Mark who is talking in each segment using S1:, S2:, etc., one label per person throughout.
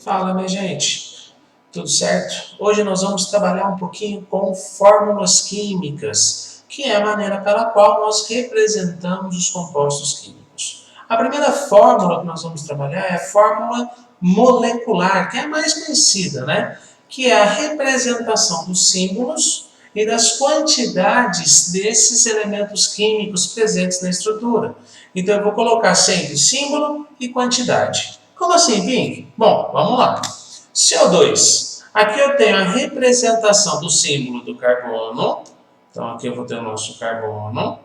S1: Fala, minha gente, tudo certo? Hoje nós vamos trabalhar um pouquinho com fórmulas químicas, que é a maneira pela qual nós representamos os compostos químicos. A primeira fórmula que nós vamos trabalhar é a fórmula molecular, que é a mais conhecida, né? Que é a representação dos símbolos e das quantidades desses elementos químicos presentes na estrutura. Então eu vou colocar sempre símbolo e quantidade. Como assim, Pink? Bom, vamos lá. CO2. Aqui eu tenho a representação do símbolo do carbono. Então aqui eu vou ter o nosso carbono.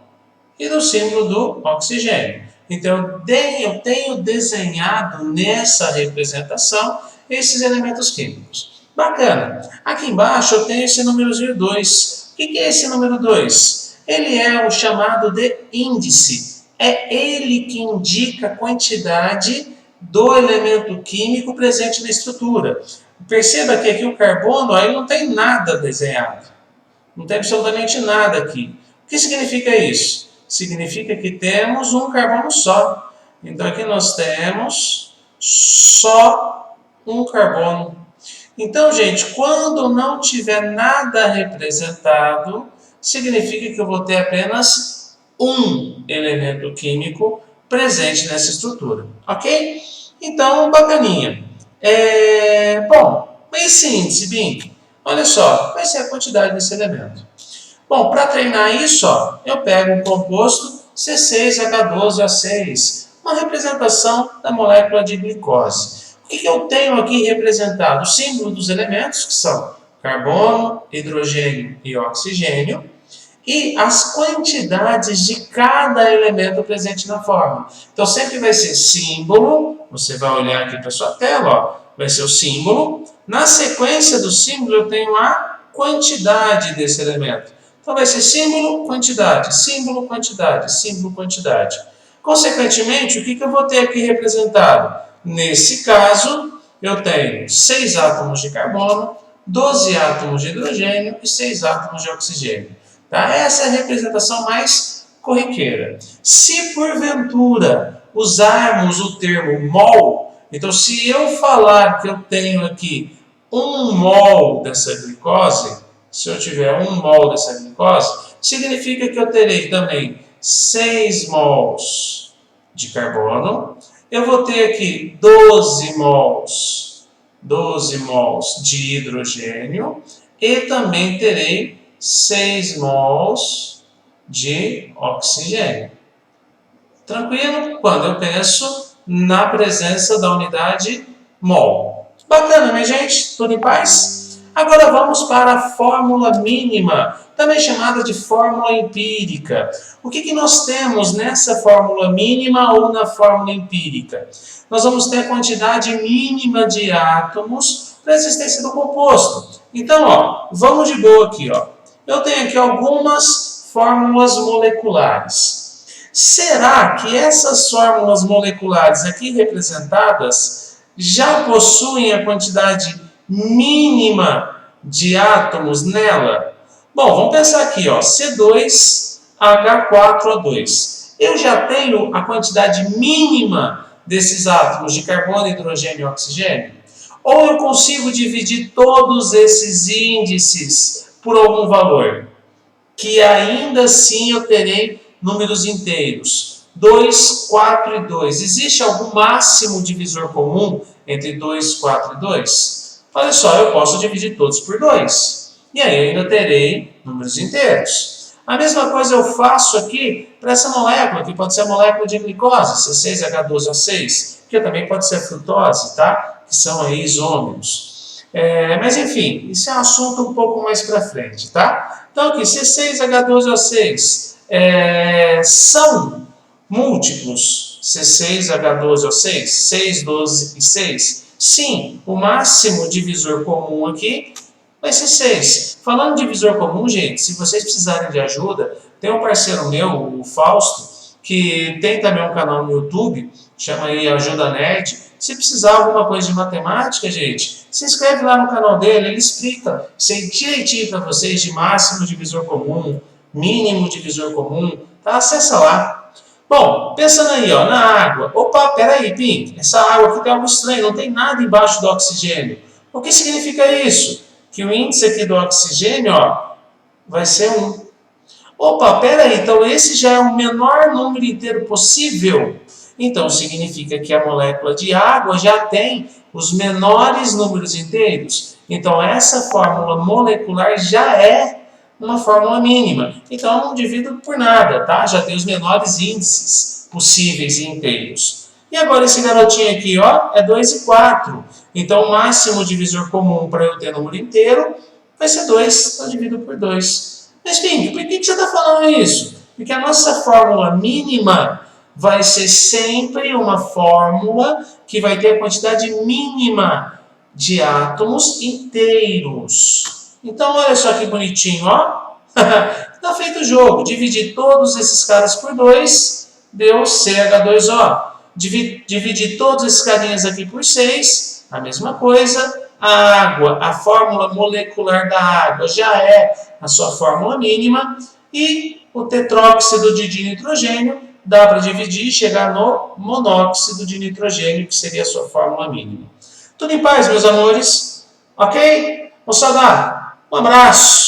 S1: E do símbolo do oxigênio. Então eu tenho desenhado nessa representação esses elementos químicos. Bacana. Aqui embaixo eu tenho esse númerozinho 2. O que é esse número 2? Ele é o chamado de índice. É ele que indica a quantidade do elemento químico presente na estrutura. Perceba que aqui o carbono aí não tem nada desenhado. Não tem absolutamente nada aqui. O que significa isso? Significa que temos um carbono só. Então aqui nós temos só um carbono. Então, gente, quando não tiver nada representado, significa que eu vou ter apenas um elemento químico presente nessa estrutura, ok? Então, bacaninha. Bom, esse índice, Bing, olha só, vai ser a quantidade desse elemento. Bom, para treinar isso, ó, eu pego um composto C6H12O6, uma representação da molécula de glicose. O que eu tenho aqui representado? O símbolo dos elementos, que são carbono, hidrogênio e oxigênio, e as quantidades de cada elemento presente na fórmula. Então, sempre vai ser símbolo, você vai olhar aqui para a sua tela, ó, vai ser o símbolo. Na sequência do símbolo, eu tenho a quantidade desse elemento. Então, vai ser símbolo, quantidade, símbolo, quantidade, símbolo, quantidade. Consequentemente, o que eu vou ter aqui representado? Nesse caso, eu tenho 6 átomos de carbono, 12 átomos de hidrogênio e 6 átomos de oxigênio. Tá? Essa é a representação mais corriqueira. Se porventura usarmos o termo mol, então se eu falar que eu tenho aqui 1 mol dessa glicose, se eu tiver 1 mol dessa glicose, significa que eu terei também 6 mols de carbono, eu vou ter aqui 12 mols de hidrogênio e também terei 6 mols de oxigênio. Tranquilo? Quando eu penso na presença da unidade mol. Bacana, minha gente? Tudo em paz? Agora vamos para a fórmula mínima, também chamada de fórmula empírica. O que nós temos nessa fórmula mínima ou na fórmula empírica? Nós vamos ter a quantidade mínima de átomos para a existência do composto. Então, ó, vamos de boa aqui, ó. Eu tenho aqui algumas fórmulas moleculares. Será que essas fórmulas moleculares aqui representadas já possuem a quantidade mínima de átomos nela? Bom, vamos pensar aqui, ó, C2H4O2. Eu já tenho a quantidade mínima desses átomos de carbono, hidrogênio e oxigênio? Ou eu consigo dividir todos esses índices por algum valor, que ainda assim eu terei números inteiros. 2, 4 e 2. Existe algum máximo divisor comum entre 2, 4 e 2? Olha só, eu posso dividir todos por 2. E aí eu ainda terei números inteiros. A mesma coisa eu faço aqui para essa molécula, que pode ser a molécula de glicose, C6H12O6, que também pode ser a frutose, tá? Que são aí isômeros. Mas enfim, isso é um assunto um pouco mais para frente, tá? Então aqui, C6H12O6 são múltiplos C6H12O6, 6, 12 e 6? Sim, o máximo divisor comum aqui vai ser 6. Falando de divisor comum, gente, se vocês precisarem de ajuda, tem um parceiro meu, o Fausto, que tem também um canal no YouTube, chama aí Ajuda Nerd. Se precisar alguma coisa de matemática, gente, se inscreve lá no canal dele, ele explica direitinho para vocês de máximo divisor comum, mínimo divisor comum, tá? Acessa lá. Bom, pensando aí, ó, na água. Opa, peraí, Pink, essa água aqui tem algo estranho, não tem nada embaixo do oxigênio. O que significa isso? Que o índice aqui do oxigênio, ó, vai ser 1. Opa, peraí, então esse já é o menor número inteiro possível? Então significa que a molécula de água já tem os menores números inteiros. Então essa fórmula molecular já é uma fórmula mínima. Então eu não divido por nada, tá? Já tem os menores índices possíveis e inteiros. E agora esse garotinho aqui, ó, é 2 e 4. Então o máximo divisor comum para eu ter número inteiro vai ser 2. Então eu divido por 2. Mas, Pink, por que você está falando isso? Porque a nossa fórmula mínima vai ser sempre uma fórmula que vai ter a quantidade mínima de átomos inteiros. Então, olha só que bonitinho, ó. Está feito o jogo. Dividir todos esses caras por 2, deu CH2O. Dividir todos esses carinhas aqui por 6, a mesma coisa. A água, a fórmula molecular da água já é a sua fórmula mínima. E o tetróxido de dinitrogênio dá para dividir e chegar no monóxido de nitrogênio, que seria a sua fórmula mínima. Tudo em paz, meus amores? Ok? Moçada, um abraço!